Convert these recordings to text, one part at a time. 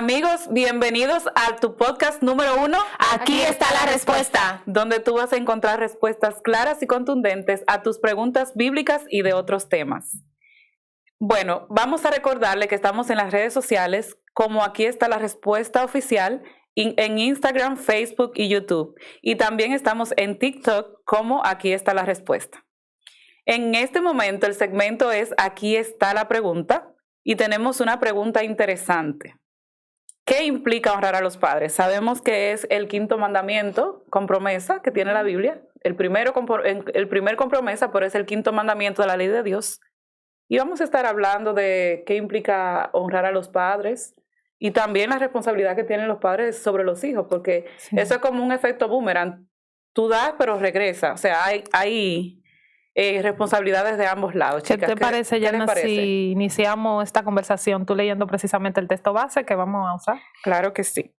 Amigos, bienvenidos a tu podcast número 1. Aquí está la respuesta. Donde tú vas a encontrar respuestas claras y contundentes a tus preguntas bíblicas y de otros temas. Bueno, vamos a recordarle que estamos en las redes sociales como Aquí está la respuesta oficial en Instagram, Facebook y YouTube. Y también estamos en TikTok como Aquí está la respuesta. En este momento el segmento es Aquí está la pregunta y tenemos una pregunta interesante. ¿Qué implica honrar a los padres? Sabemos que es el quinto mandamiento con promesa que tiene la Biblia. El primer compromiso, pero es el quinto mandamiento de la ley de Dios. Y vamos a estar hablando de qué implica honrar a los padres y también la responsabilidad que tienen los padres sobre los hijos, porque eso es como un efecto boomerang. Tú das, pero regresa. O sea, hay responsabilidades de ambos lados. ¿Qué te parece, Yana, si iniciamos esta conversación tú leyendo precisamente el texto base que vamos a usar? Claro que sí.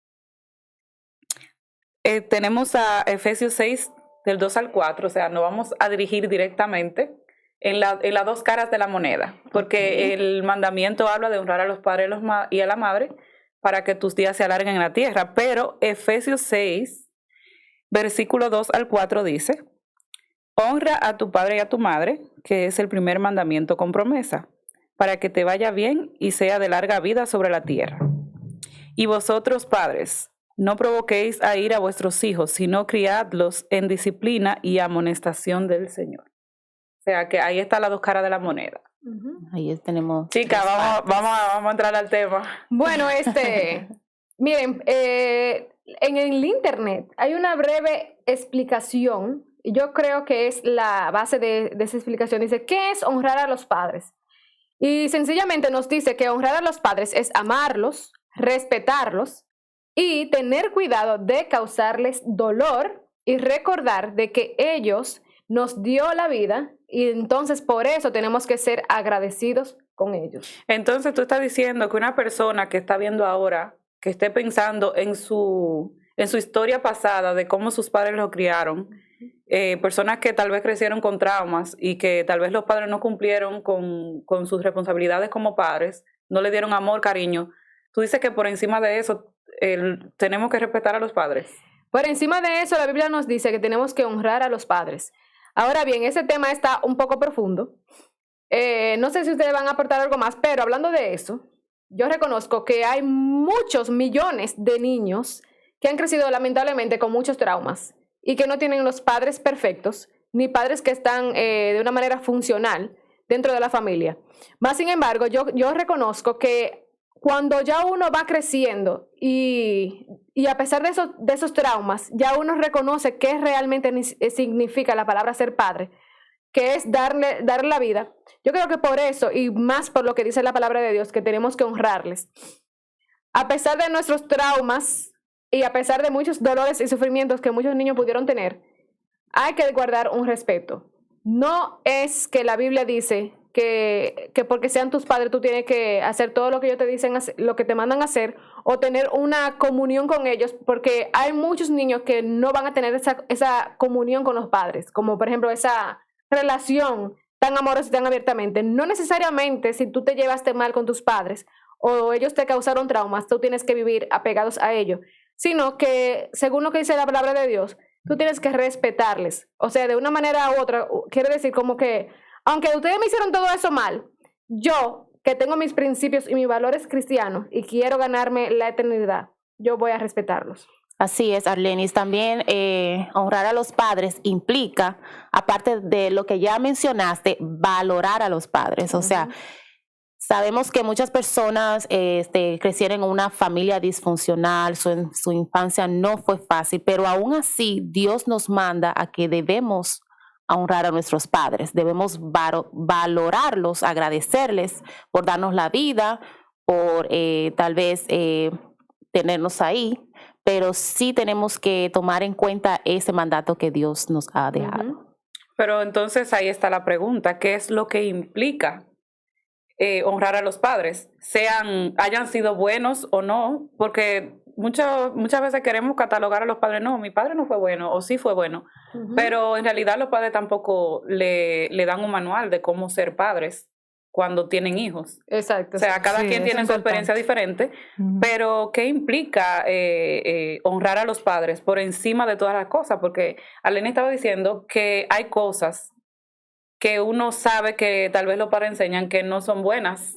Tenemos a Efesios 6, del 2 al 4, o sea, nos vamos a dirigir directamente en las dos caras de la moneda, porque el mandamiento habla de honrar a los padres y a la madre para que tus días se alarguen en la tierra, pero Efesios 6, versículo 2 al 4 dice: honra a tu padre y a tu madre, que es el primer mandamiento con promesa, para que te vaya bien y sea de larga vida sobre la tierra. Y vosotros, padres, no provoquéis a ira a vuestros hijos, sino criadlos en disciplina y amonestación del Señor. O sea que ahí están las dos caras de la moneda. Ahí tenemos. Chicas, vamos a entrar al tema. Bueno, miren, en el internet hay una breve explicación. Yo creo que es la base de esa explicación. Dice, ¿qué es honrar a los padres? Y sencillamente nos dice que honrar a los padres es amarlos, respetarlos y tener cuidado de causarles dolor y recordar de que ellos nos dio la vida y entonces por eso tenemos que ser agradecidos con ellos. Entonces tú estás diciendo que una persona que está viendo ahora, que esté pensando en su historia pasada de cómo sus padres lo criaron, personas que tal vez crecieron con traumas y que tal vez los padres no cumplieron con sus responsabilidades como padres, no le dieron amor, cariño. Tú dices que por encima de eso tenemos que respetar a los padres. Por encima de eso la Biblia nos dice que tenemos que honrar a los padres. Ahora bien, ese tema está un poco profundo. No sé si ustedes van a aportar algo más, pero hablando de eso, yo reconozco que hay muchos millones de niños que han crecido lamentablemente con muchos traumas y que no tienen los padres perfectos, ni padres que están de una manera funcional dentro de la familia. Más sin embargo, yo reconozco que cuando ya uno va creciendo y a pesar de esos traumas, ya uno reconoce qué realmente significa la palabra ser padre, que es darle la vida. Yo creo que por eso, y más por lo que dice la palabra de Dios, que tenemos que honrarles. A pesar de nuestros traumas y a pesar de muchos dolores y sufrimientos que muchos niños pudieron tener, hay que guardar un respeto. No es que la Biblia dice que porque sean tus padres tú tienes que hacer todo lo que ellos te dicen, lo que te mandan a hacer, o tener una comunión con ellos, porque hay muchos niños que no van a tener esa comunión con los padres, como por ejemplo esa relación tan amorosa y tan abiertamente. No necesariamente si tú te llevaste mal con tus padres o ellos te causaron traumas, tú tienes que vivir apegados a ellos, sino que según lo que dice la palabra de Dios, tú tienes que respetarles. O sea, de una manera u otra, quiere decir como que aunque ustedes me hicieron todo eso mal, yo, que tengo mis principios y mis valores cristianos y quiero ganarme la eternidad, yo voy a respetarlos. Así es, Arlenis. También honrar a los padres implica, aparte de lo que ya mencionaste, valorar a los padres. O sea, sabemos que muchas personas crecieron en una familia disfuncional, su infancia no fue fácil, pero aún así Dios nos manda a que debemos honrar a nuestros padres, debemos valorarlos, agradecerles por darnos la vida, por tal vez tenernos ahí, pero sí tenemos que tomar en cuenta ese mandato que Dios nos ha dejado. Pero entonces ahí está la pregunta, ¿qué es lo que implica honrar a los padres? Hayan sido buenos o no, porque muchas veces queremos catalogar a los padres, no, mi padre no fue bueno, o sí fue bueno, pero en realidad los padres tampoco le dan un manual de cómo ser padres cuando tienen hijos. Exacto. O sea, cada Sí, quien eso tiene es su experiencia diferente, pero ¿qué implica honrar a los padres por encima de todas las cosas? Porque Arlene estaba diciendo que hay cosas que uno sabe que tal vez los padres enseñan que no son buenas.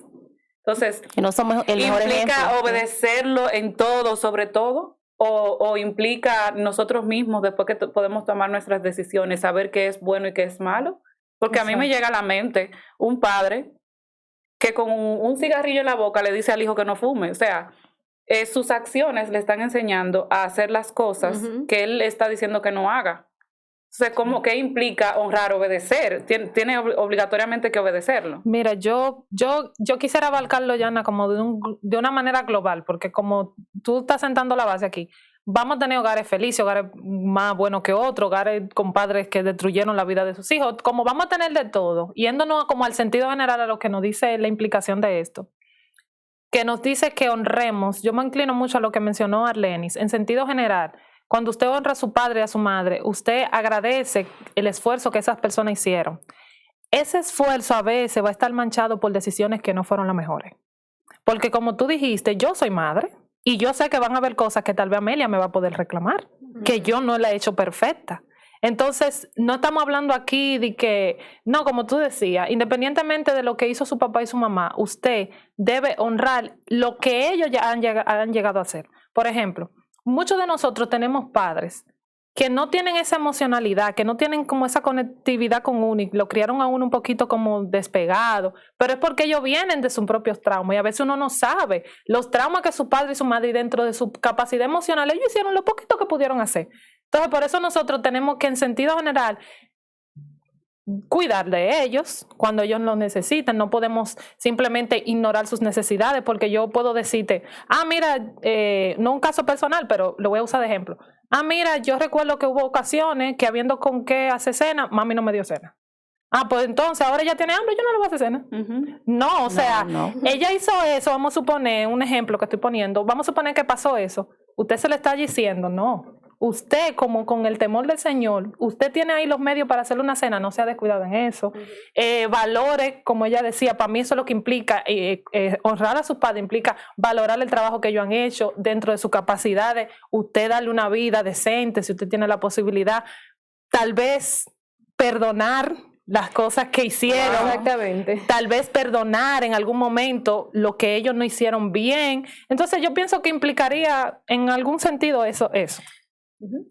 Entonces, Que no somos el mejor ¿implica ejemplo. obedecerlo en todo, sobre todo? ¿O implica nosotros mismos, después que podemos tomar nuestras decisiones, saber qué es bueno y qué es malo? Porque a mí me llega a la mente un padre que con un cigarrillo en la boca le dice al hijo que no fume. O sea, sus acciones le están enseñando a hacer las cosas que él está diciendo que no haga. O sea, ¿qué implica honrar, obedecer? Tiene obligatoriamente que obedecerlo. Mira, yo quisiera abarcarlo, Yana, como de una manera global, porque como tú estás sentando la base aquí, vamos a tener hogares felices, hogares más buenos que otros, hogares con padres que destruyeron la vida de sus hijos, como vamos a tener de todo, yéndonos como al sentido general a lo que nos dice la implicación de esto, que nos dice que honremos. Yo me inclino mucho a lo que mencionó Arlenis, en sentido general. Cuando usted honra a su padre y a su madre, usted agradece el esfuerzo que esas personas hicieron. Ese esfuerzo a veces va a estar manchado por decisiones que no fueron las mejores. Porque como tú dijiste, yo soy madre y yo sé que van a haber cosas que tal vez Amelia me va a poder reclamar, que yo no la he hecho perfecta. Entonces, no estamos hablando aquí de que, no, como tú decías, independientemente de lo que hizo su papá y su mamá, usted debe honrar lo que ellos ya han llegado a hacer. Por ejemplo, muchos de nosotros tenemos padres que no tienen esa emocionalidad, que no tienen como esa conectividad con uno y lo criaron a uno un poquito como despegado, pero es porque ellos vienen de sus propios traumas y a veces uno no sabe los traumas que su padre y su madre dentro de su capacidad emocional, ellos hicieron lo poquito que pudieron hacer. Entonces por eso nosotros tenemos que en sentido general cuidar de ellos cuando ellos lo necesitan. No podemos simplemente ignorar sus necesidades, porque yo puedo decirte, mira, no un caso personal, pero lo voy a usar de ejemplo. Mira, yo recuerdo que hubo ocasiones que habiendo con qué hacer cena, mami no me dio cena. Pues entonces ahora ella tiene hambre, yo no le voy a hacer cena. No, o sea, ella hizo eso, vamos a suponer, un ejemplo que estoy poniendo, vamos a suponer que pasó eso. Usted se le está diciendo, no. Usted, como con el temor del Señor, usted tiene ahí los medios para hacerle una cena, no sea descuidado en eso. Valores, como ella decía, para mí eso es lo que implica, honrar a sus padres implica valorar el trabajo que ellos han hecho dentro de sus capacidades, usted darle una vida decente, si usted tiene la posibilidad, tal vez perdonar las cosas que hicieron. Exactamente. Tal vez perdonar en algún momento lo que ellos no hicieron bien. Entonces yo pienso que implicaría en algún sentido eso.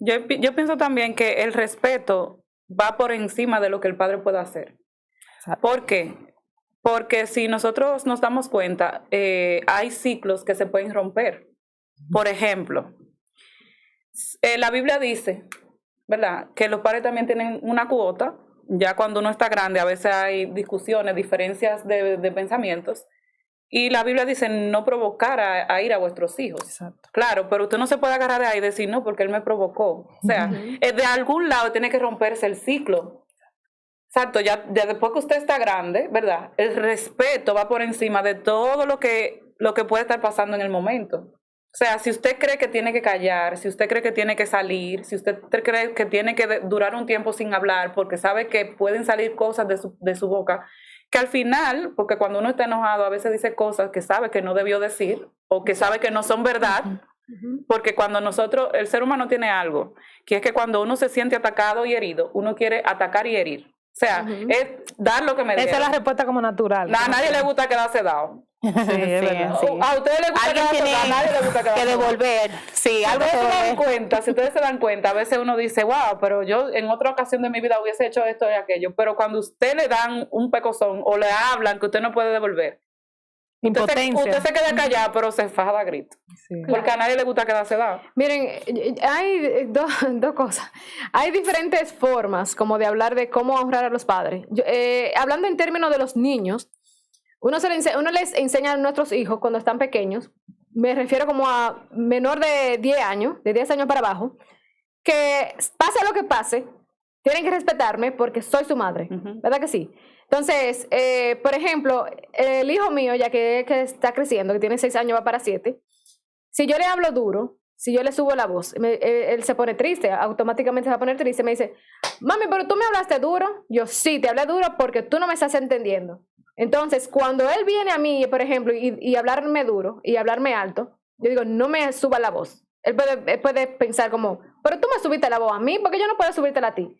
Yo pienso también que el respeto va por encima de lo que el padre pueda hacer. ¿Por qué? Porque si nosotros nos damos cuenta, hay ciclos que se pueden romper. Por ejemplo, la Biblia dice, ¿verdad?, que los padres también tienen una cuota. Ya cuando uno está grande, a veces hay discusiones, diferencias de pensamientos. Y la Biblia dice no provocar a ir a vuestros hijos. Exacto. Claro, pero usted no se puede agarrar de ahí y decir no, porque él me provocó. O sea, de algún lado tiene que romperse el ciclo. Exacto, ya después que usted está grande, ¿verdad?, el respeto va por encima de todo lo que puede estar pasando en el momento. O sea, si usted cree que tiene que callar, si usted cree que tiene que salir, si usted cree que tiene que durar un tiempo sin hablar porque sabe que pueden salir cosas de su boca, que al final, porque cuando uno está enojado a veces dice cosas que sabe que no debió decir o que sabe que no son verdad, porque cuando el ser humano tiene algo, que es que cuando uno se siente atacado y herido, uno quiere atacar y herir. O sea, es dar lo que me dieron. Esa es la respuesta como natural. A nadie le gusta quedarse dado. Sí, es verdad. Sí. A ustedes les gusta quedarse dado, a nadie le gusta quedarse que dado. devolver. Sí, algo que devolver. Si ustedes se dan cuenta, a veces uno dice, wow, pero yo en otra ocasión de mi vida hubiese hecho esto y aquello, pero cuando usted le dan un pecozón o le hablan que usted no puede devolver, Impotencia. usted se queda callado, pero se faja a grito. Sí. Porque a nadie le gusta quedarse dado. Miren, hay dos cosas. Hay diferentes formas como de hablar de cómo honrar a los padres. Hablando en términos de los niños, uno les enseña a nuestros hijos cuando están pequeños, me refiero como a menor de 10 años, de 10 años para abajo, que pase lo que pase, tienen que respetarme porque soy su madre, ¿verdad que sí? Entonces, por ejemplo, el hijo mío, ya que está creciendo, que tiene 6 años, va para 7, si yo le hablo duro, si yo le subo la voz, él se pone triste, automáticamente se va a poner triste, me dice, mami, pero tú me hablaste duro. Yo, sí, te hablé duro porque tú no me estás entendiendo. Entonces, cuando él viene a mí, por ejemplo, y hablarme duro y hablarme alto, yo digo, no me suba la voz. Él puede pensar como, pero tú me subiste la voz a mí, porque yo no puedo subírtela a ti.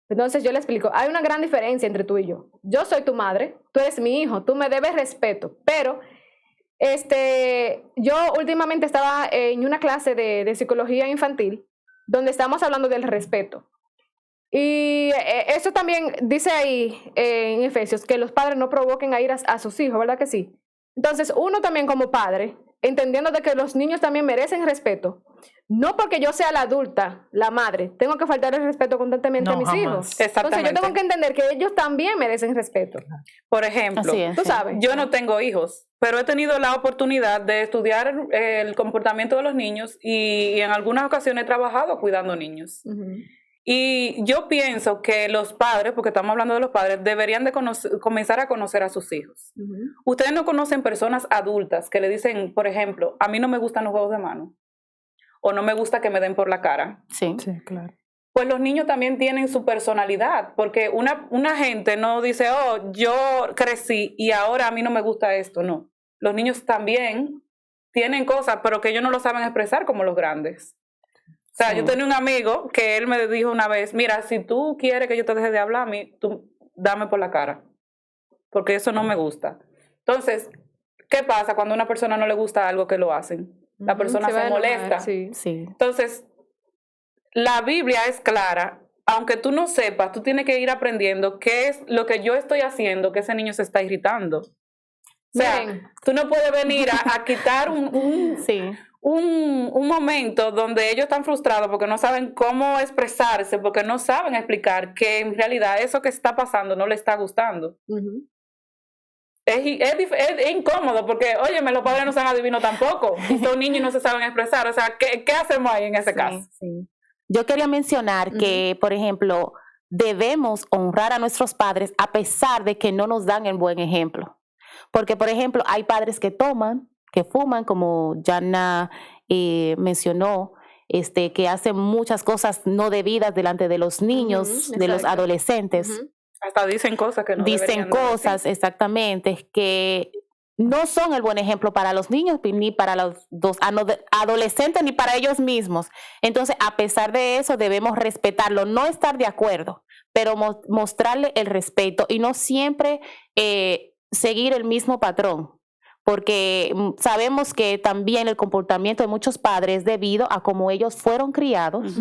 Entonces yo le explico, hay una gran diferencia entre tú y yo. Yo soy tu madre, tú eres mi hijo, tú me debes respeto, pero yo últimamente estaba en una clase de psicología infantil donde estamos hablando del respeto. Y eso también dice ahí en Efesios, que los padres no provoquen a ir a sus hijos, ¿verdad que sí? Entonces uno también como padre, entendiendo de que los niños también merecen respeto, no porque yo sea la adulta, la madre, tengo que faltar el respeto constantemente a mis hijos. Entonces yo tengo que entender que ellos también merecen respeto. Por ejemplo, tú sabes. Yo no tengo hijos, pero he tenido la oportunidad de estudiar el comportamiento de los niños y en algunas ocasiones he trabajado cuidando niños. Y yo pienso que los padres, porque estamos hablando de los padres, deberían de comenzar a conocer a sus hijos. Ustedes no conocen personas adultas que le dicen, por ejemplo, a mí no me gustan los juegos de mano, o no me gusta que me den por la cara. Sí, claro. Pues los niños también tienen su personalidad, porque una gente no dice, oh, yo crecí y ahora a mí no me gusta esto, no. Los niños también tienen cosas, pero que ellos no lo saben expresar como los grandes. O sea, yo tenía un amigo que él me dijo una vez, mira, si tú quieres que yo te deje de hablar a mí, tú dame por la cara, porque eso no me gusta. Entonces, ¿qué pasa cuando a una persona no le gusta algo que lo hacen? La persona se molesta. Sí. Entonces, la Biblia es clara. Aunque tú no sepas, tú tienes que ir aprendiendo qué es lo que yo estoy haciendo que ese niño se está irritando. O sea, tú no puedes venir a quitar un momento donde ellos están frustrados porque no saben cómo expresarse, porque no saben explicar que en realidad eso que está pasando no le está gustando. Es incómodo porque, óyeme, los padres no son adivinos tampoco y son niños y no se saben expresar. O sea, ¿qué hacemos ahí en ese caso? Sí. Yo quería mencionar que, por ejemplo, debemos honrar a nuestros padres a pesar de que no nos dan el buen ejemplo. Porque, por ejemplo, hay padres que toman, que fuman, como Jana mencionó, que hacen muchas cosas no debidas delante de los niños, de los adolescentes. Hasta dicen cosas que no dicen cosas, exactamente, que no son el buen ejemplo para los niños, ni para los adolescentes, ni para ellos mismos. Entonces, a pesar de eso, debemos respetarlo, no estar de acuerdo, pero mostrarle el respeto y no siempre seguir el mismo patrón. Porque sabemos que también el comportamiento de muchos padres, debido a cómo ellos fueron criados,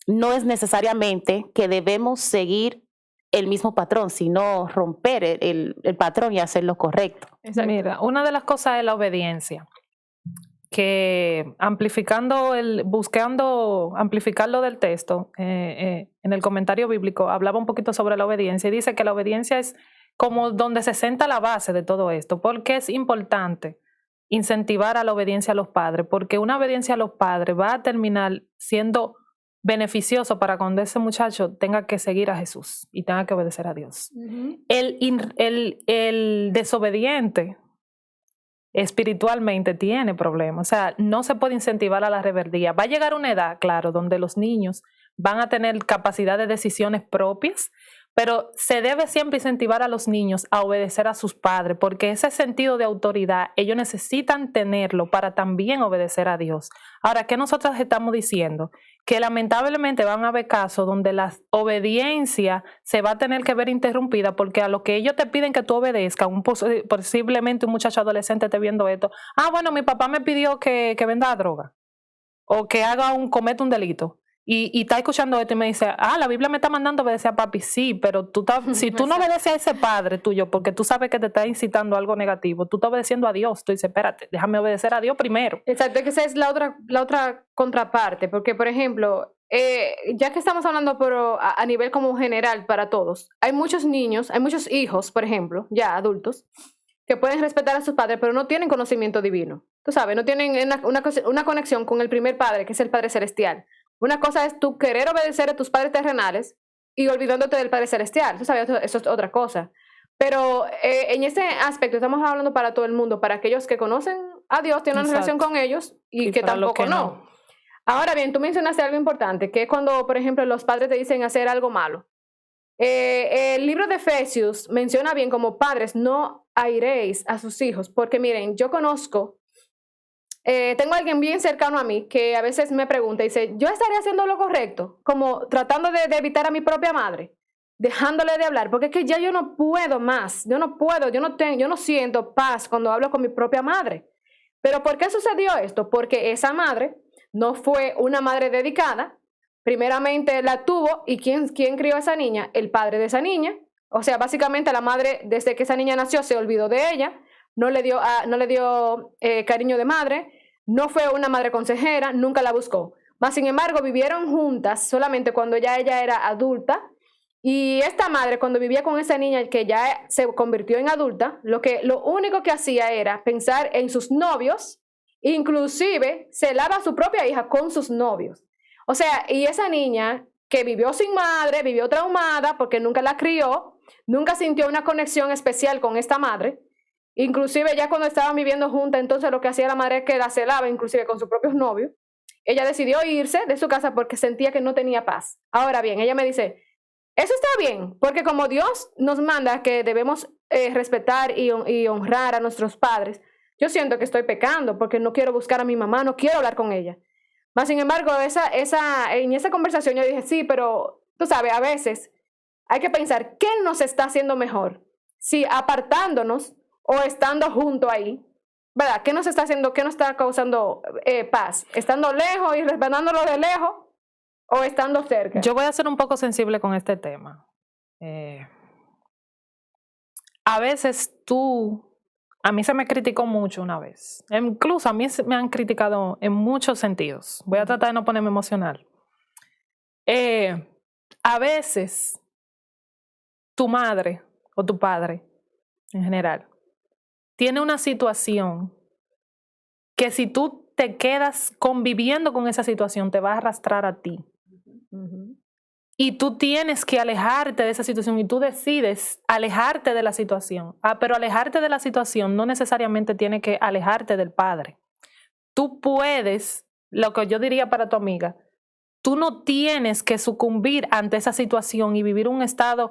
no es necesariamente que debemos seguir el mismo patrón, sino romper el patrón y hacer lo correcto. Mira, una de las cosas es la obediencia, que buscando amplificarlo del texto, en el comentario bíblico hablaba un poquito sobre la obediencia y dice que la obediencia es como donde se sienta la base de todo esto, porque es importante incentivar a la obediencia a los padres, porque una obediencia a los padres va a terminar siendo beneficioso para cuando ese muchacho tenga que seguir a Jesús y tenga que obedecer a Dios. El desobediente espiritualmente tiene problemas, o sea, no se puede incentivar a la rebeldía. Va a llegar una edad, claro, donde los niños van a tener capacidad de decisiones propias, pero se debe siempre incentivar a los niños a obedecer a sus padres, porque ese sentido de autoridad ellos necesitan tenerlo para también obedecer a Dios. Ahora, ¿qué nosotros estamos diciendo? Que lamentablemente van a haber casos donde la obediencia se va a tener que ver interrumpida porque a lo que ellos te piden que tú obedezcas, posiblemente un muchacho adolescente esté viendo esto, bueno, mi papá me pidió que venda droga o que cometa un delito. Y está escuchando esto y me dice, la Biblia me está mandando a obedecer a papi. Sí, pero si tú no obedeces a ese padre tuyo porque tú sabes que te está incitando a algo negativo, tú estás obedeciendo a Dios. Tú dices, espérate, déjame obedecer a Dios primero. Exacto, que esa es la otra contraparte, porque, por ejemplo, ya que estamos hablando a nivel como general para todos, hay muchos niños, hay muchos hijos, por ejemplo, ya adultos, que pueden respetar a sus padres, pero no tienen conocimiento divino. Tú sabes, no tienen una conexión con el primer padre, que es el Padre Celestial. Una cosa es tú querer obedecer a tus padres terrenales y olvidándote del Padre Celestial. Tú sabes, eso es otra cosa. Pero en ese aspecto estamos hablando para todo el mundo, para aquellos que conocen a Dios, tienen una relación con ellos y que tampoco no. Ahora bien, tú mencionaste algo importante, que es cuando, por ejemplo, los padres te dicen hacer algo malo. El libro de Efesios menciona bien como padres no airéis a sus hijos, porque miren, yo conozco, tengo a alguien bien cercano a mí que a veces me pregunta y dice, ¿yo estaría haciendo lo correcto? Como tratando de evitar a mi propia madre, dejándole de hablar, porque es que ya yo no puedo más, yo no siento paz cuando hablo con mi propia madre. ¿Pero por qué sucedió esto? Porque esa madre no fue una madre dedicada. Primeramente la tuvo, ¿y quién crió a esa niña? El padre de esa niña. O sea, básicamente la madre, desde que esa niña nació, se olvidó de ella, no le dio cariño de madre, no fue una madre consejera, nunca la buscó. Mas, sin embargo, vivieron juntas solamente cuando ya ella era adulta. Y esta madre, cuando vivía con esa niña que ya se convirtió en adulta, lo único que hacía era pensar en sus novios, inclusive celaba a su propia hija con sus novios. O sea, y esa niña que vivió sin madre, vivió traumada porque nunca la crió, nunca sintió una conexión especial con esta madre, inclusive ya cuando estaban viviendo juntas, entonces lo que hacía la madre es que la celaba inclusive con sus propios novios. Ella decidió irse de su casa porque sentía que no tenía paz. Ahora bien, ella me dice, eso está bien, porque como Dios nos manda que debemos respetar y honrar a nuestros padres, yo siento que estoy pecando porque no quiero buscar a mi mamá, no quiero hablar con ella. Mas, sin embargo, en esa conversación yo dije, sí, pero tú sabes, a veces hay que pensar qué nos está haciendo mejor, si apartándonos o estando junto ahí, ¿verdad? ¿Qué nos está haciendo, qué nos está causando paz? ¿Estando lejos y respetándolo de lejos o estando cerca? Yo voy a ser un poco sensible con este tema. A veces a mí se me criticó mucho una vez. Incluso a mí me han criticado en muchos sentidos. Voy a tratar de no ponerme emocional. A veces tu madre o tu padre, en general, tiene una situación que si tú te quedas conviviendo con esa situación, te va a arrastrar a ti. Uh-huh. Y tú tienes que alejarte de esa situación y tú decides alejarte de la situación. Pero alejarte de la situación no necesariamente tiene que alejarte del padre. Tú puedes, lo que yo diría para tu amiga, tú no tienes que sucumbir ante esa situación y vivir un estado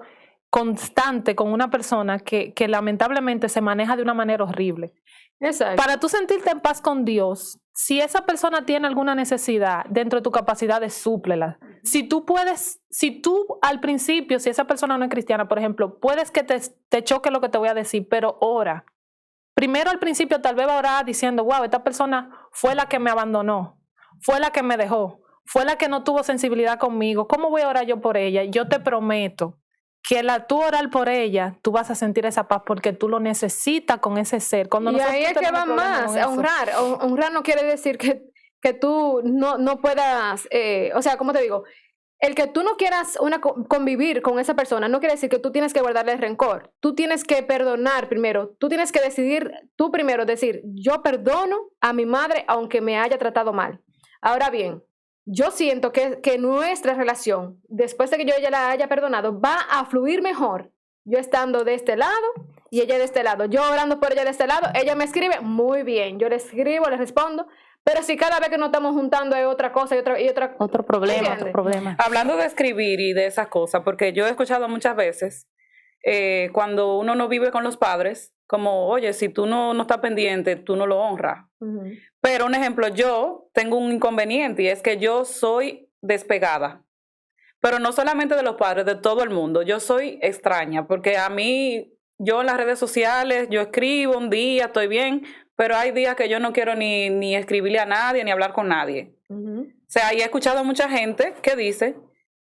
constante con una persona que lamentablemente se maneja de una manera horrible. Exacto. Para tú sentirte en paz con Dios, si esa persona tiene alguna necesidad dentro de tu capacidad de súplela. Si tú al principio, si esa persona no es cristiana, por ejemplo, puedes que te choque lo que te voy a decir, pero ora. Primero al principio tal vez va a orar diciendo, wow, esta persona fue la que me abandonó, fue la que me dejó, fue la que no tuvo sensibilidad conmigo. ¿Cómo voy a orar yo por ella? Yo te prometo que tú orar por ella, tú vas a sentir esa paz porque tú lo necesitas con ese ser. Y ahí es que va más, honrar. Honrar no quiere decir que tú no puedas, o sea, ¿cómo te digo? El que tú no quieras convivir con esa persona no quiere decir que tú tienes que guardarle rencor. Tú tienes que perdonar primero. Tú tienes que decidir, tú primero decir, yo perdono a mi madre aunque me haya tratado mal. Ahora bien, yo siento que nuestra relación, después de que yo ella la haya perdonado, va a fluir mejor. Yo estando de este lado y ella de este lado. Yo orando por ella de este lado, ella me escribe muy bien. Yo le escribo, le respondo. Pero si cada vez que nos estamos juntando hay otra cosa y otra otro problema. Hablando de escribir y de esas cosas, porque yo he escuchado muchas veces cuando uno no vive con los padres, como, oye, si tú no estás pendiente, tú no lo honras. Uh-huh. Pero un ejemplo, yo tengo un inconveniente y es que yo soy despegada. Pero no solamente de los padres, de todo el mundo. Yo soy extraña, porque a mí, yo en las redes sociales, yo escribo un día, estoy bien, pero hay días que yo no quiero ni escribirle a nadie, ni hablar con nadie. Uh-huh. O sea, y he escuchado a mucha gente que dice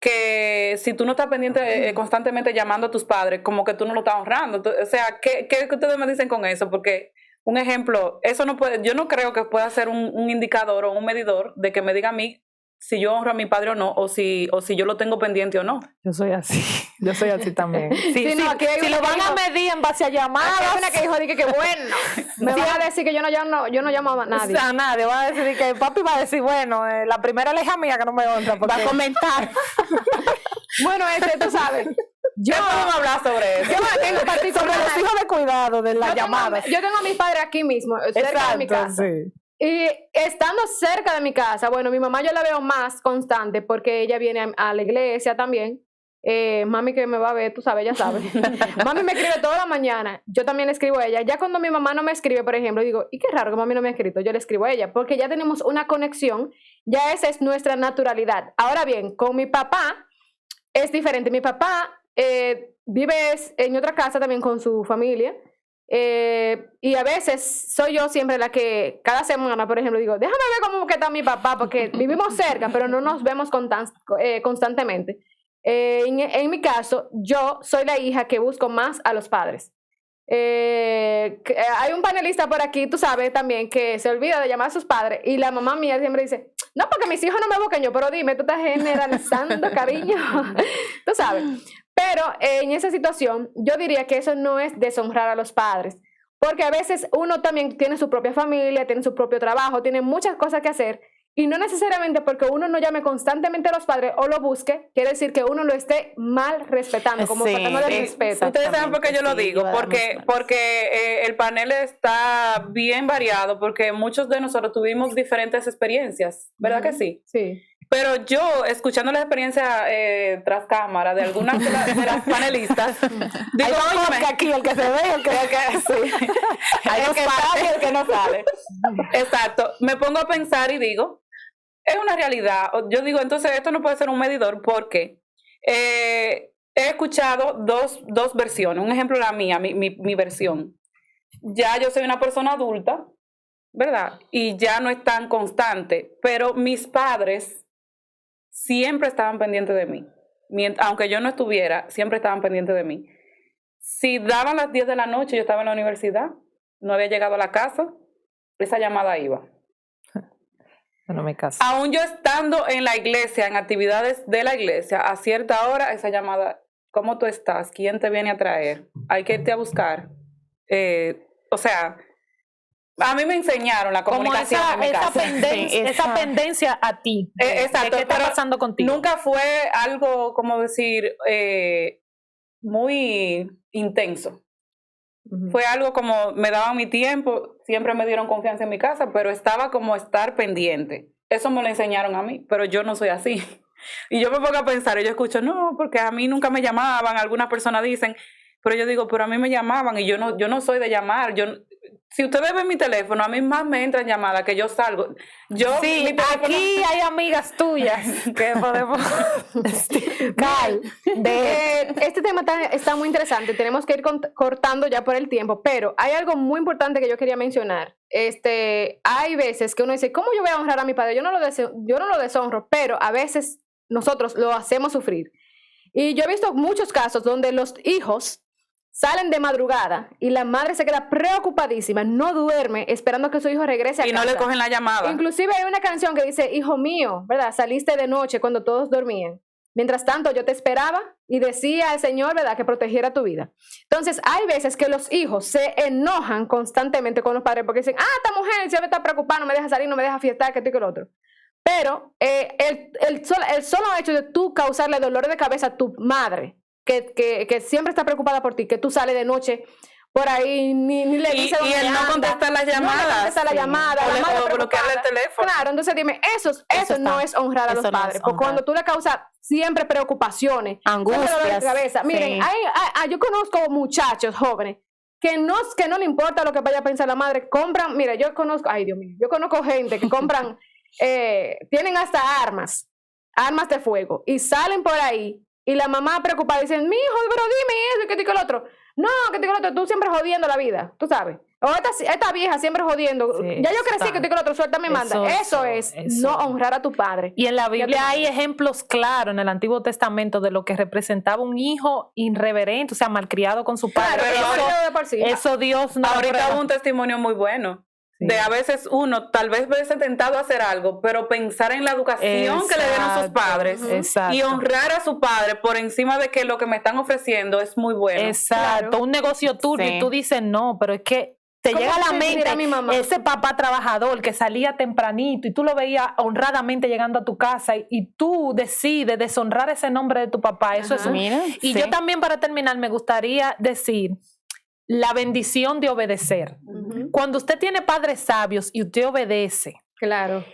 que si tú no estás pendiente constantemente llamando a tus padres, como que tú no lo estás honrando. O sea, ¿qué ustedes me dicen con eso? Porque, un ejemplo, eso no puede, yo no creo que pueda ser un indicador o un medidor de que me diga a mí si yo honro a mi padre o no, o si yo lo tengo pendiente o no. Yo soy así también. Sí, no, si lo van a medir en base a llamadas. Hay una que dijo, que bueno, me van a decir que yo no llamo a nadie. A nadie, va a decir que papi va a decir, bueno, la primera es la hija mía que no me honra. Va a comentar. Bueno, tú sabes. Yo podemos hablar sobre eso. Yo tengo sobre los hijos de cuidado de las llamadas. Yo tengo a mis padres aquí mismo, cerca de mi casa. Sí. Y estando cerca de mi casa, bueno, mi mamá yo la veo más constante porque ella viene a la iglesia también. Mami que me va a ver, tú sabes, ya sabes. Mami me escribe toda la mañana, yo también le escribo a ella. Ya cuando mi mamá no me escribe, por ejemplo, digo, y qué raro que mami no me ha escrito, yo le escribo a ella, porque ya tenemos una conexión, ya esa es nuestra naturalidad. Ahora bien, con mi papá es diferente. Mi papá vive en otra casa también con su familia. Y a veces soy yo siempre la que cada semana, por ejemplo, digo, déjame ver cómo que está mi papá, porque vivimos cerca, pero no nos vemos constantemente. En mi caso, yo soy la hija que busco más a los padres. Hay un panelista por aquí, tú sabes también, que se olvida de llamar a sus padres, y la mamá mía siempre dice, no, porque mis hijos no me buscan yo, pero dime, tú estás generalizando, cariño. Tú sabes. Pero en esa situación, yo diría que eso no es deshonrar a los padres, porque a veces uno también tiene su propia familia, tiene su propio trabajo, tiene muchas cosas que hacer, y no necesariamente porque uno no llame constantemente a los padres o lo busque, quiere decir que uno lo esté mal respetando, como faltando de respeto. Ustedes saben por qué yo lo digo, porque el panel está bien variado, porque muchos de nosotros tuvimos diferentes experiencias, ¿verdad que sí? Sí. Pero yo, escuchando la experiencia tras cámara de algunas de las panelistas, digo, que aquí el que se ve y el que sí. hay el dos que sale y partes. el que no sale. Exacto. Me pongo a pensar y digo, es una realidad. Yo digo, entonces esto no puede ser un medidor porque he escuchado dos versiones. Un ejemplo, la mía, mi versión. Ya yo soy una persona adulta, ¿verdad? Y ya no es tan constante, pero mis padres siempre estaban pendientes de mí. Aunque yo no estuviera, siempre estaban pendientes de mí. Si daban las 10 de la noche, yo estaba en la universidad, no había llegado a la casa, esa llamada iba. No me caso. Aún yo estando en la iglesia, en actividades de la iglesia, a cierta hora, esa llamada, ¿cómo tú estás? ¿Quién te viene a traer? Hay que irte a buscar. O sea, a mí me enseñaron la comunicación en mi casa. Esa pendencia a ti. Exacto. ¿Qué está pasando contigo? Nunca fue algo, como decir, muy intenso. Fue algo como, me daban mi tiempo, siempre me dieron confianza en mi casa, pero estaba como estar pendiente. Eso me lo enseñaron a mí, pero yo no soy así. Y yo me pongo a pensar, y yo escucho, no, porque a mí nunca me llamaban, algunas personas dicen, pero yo digo, pero a mí me llamaban y yo no soy de llamar. Si ustedes ven mi teléfono, a mí más me entran llamadas que yo salgo. Sí, aquí hay amigas tuyas que podemos... Este tema está muy interesante. Tenemos que ir cortando ya por el tiempo, pero hay algo muy importante que yo quería mencionar. Hay veces que uno dice, ¿cómo yo voy a honrar a mi padre? Yo no lo deshonro, pero a veces nosotros lo hacemos sufrir. Y yo he visto muchos casos donde los hijos salen de madrugada y la madre se queda preocupadísima, no duerme esperando que su hijo regrese a casa. Y no le cogen la llamada. Inclusive hay una canción que dice, hijo mío, ¿verdad? Saliste de noche cuando todos dormían. Mientras tanto yo te esperaba y decía al Señor, ¿verdad?, que protegiera tu vida. Entonces hay veces que los hijos se enojan constantemente con los padres porque dicen, esta mujer siempre está preocupada, no me deja salir, no me deja fiestar, que esto y que lo otro. Pero el solo hecho de tú causarle dolor de cabeza a tu madre, que siempre está preocupada por ti, que tú sales de noche por ahí, ni le dices y él no contesta las llamadas. No contesta la llamada. O bloquearle el teléfono. Claro, entonces dime, eso no es honrar a los padres. Porque cuando tú le causas siempre preocupaciones, angustias. De cabeza. Miren, yo conozco muchachos jóvenes que no le importa lo que vaya a pensar la madre. Compran, mira, yo conozco gente que compran, tienen hasta armas de fuego, y salen por ahí. Y la mamá preocupada dice, mi hijo, pero dime eso, que digo el otro. No, que digo el otro, tú siempre jodiendo la vida, tú sabes. O esta vieja siempre jodiendo. Sí, ya yo crecí, que digo el otro, suelta me manda. Eso es no honrar a tu padre. Y en la Biblia hay ejemplos claros en el Antiguo Testamento de lo que representaba un hijo irreverente, o sea, malcriado con su padre. Claro, eso Dios no. Ahorita hubo un testimonio muy bueno. Sí. De a veces uno tal vez verse tentado a hacer algo, pero pensar en la educación que le dieron sus padres y honrar a su padre por encima de que lo que me están ofreciendo es muy bueno. Exacto, claro. Un negocio turbio y tú dices no, pero es que te llega a la mente ese papá trabajador que salía tempranito y tú lo veías honradamente llegando a tu casa y tú decides deshonrar ese nombre de tu papá. Eso es Y yo también, para terminar, me gustaría decir la bendición de obedecer. Cuando usted tiene padres sabios y usted obedece, claro,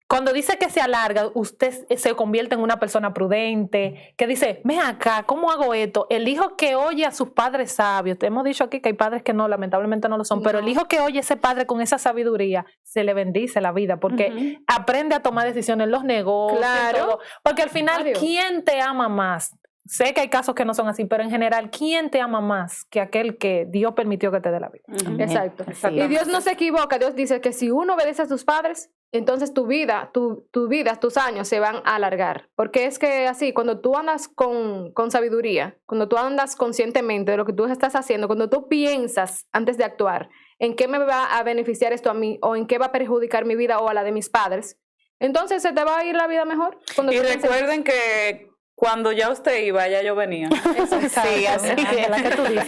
cuando dice que se alarga, usted se convierte en una persona prudente, que dice, ven acá, ¿cómo hago esto? El hijo que oye a sus padres sabios, te hemos dicho aquí que hay padres que no, lamentablemente no lo son, pero el hijo que oye a ese padre con esa sabiduría, se le bendice la vida, porque aprende a tomar decisiones en los negocios, Claro. todo. Porque al final, Claro. ¿quién te ama más? Sé que hay casos que no son así, pero en general, ¿quién te ama más que aquel que Dios permitió que te dé la vida? Exacto. Sí. Y Dios no se equivoca. Dios dice que si uno obedece a sus padres, entonces tu vida, tus años se van a alargar. Porque es que así, cuando tú andas con sabiduría, cuando tú andas conscientemente de lo que tú estás haciendo, cuando tú piensas antes de actuar, en qué me va a beneficiar esto a mí o en qué va a perjudicar mi vida o a la de mis padres, entonces se te va a ir la vida mejor. Cuando Y tú piensas- recuerden que cuando ya usted iba, ya yo venía. Sí, así Es la que tú dices.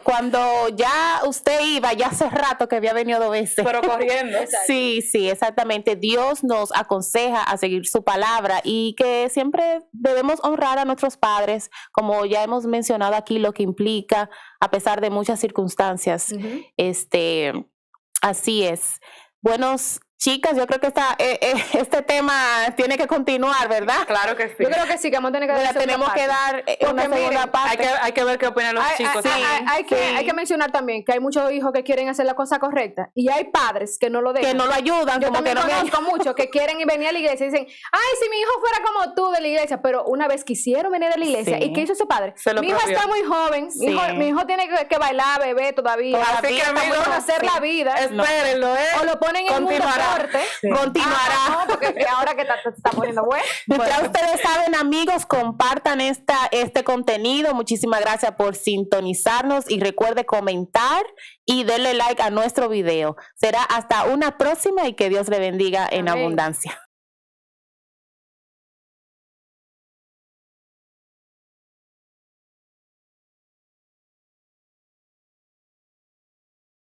cuando ya usted iba, ya hace rato que había venido 2 veces. Pero corriendo. Sí, sí, exactamente. Dios nos aconseja a seguir su palabra y que siempre debemos honrar a nuestros padres, como ya hemos mencionado aquí, lo que implica, a pesar de muchas circunstancias. Ujú. Así es. Buenos, chicas, yo creo que este tema tiene que continuar, ¿verdad? Claro que sí. Yo creo que sí, que vamos a tener que Pero dar segunda tenemos que parte. dar Porque una segunda miren, parte. Hay que ver qué opinan los chicos. Hay que mencionar también que hay muchos hijos que quieren hacer la cosa correcta y hay padres que no lo dejan. que no lo ayudan, Yo como que también no me conozco muchos que quieren ir venir a la iglesia y dicen, ay, si mi hijo fuera como tú de la iglesia, pero una vez quisieron venir a la iglesia, Sí. ¿y qué hizo ese padre? Se lo Mi hijo prohibió. está muy joven, Sí. mi hijo tiene que bailar, beber todavía, Así que, está muy amigos, joven, hacer sí. la vida, Espérenlo, ¿eh? o lo ponen en un Continuará. deporte. continuará. No, porque que ahora que se está poniendo bueno. Ya ustedes saben, amigos, compartan este contenido. Muchísimas gracias por sintonizarnos y recuerde comentar y darle like a nuestro video. Será hasta una próxima y que Dios le bendiga en Amén. abundancia.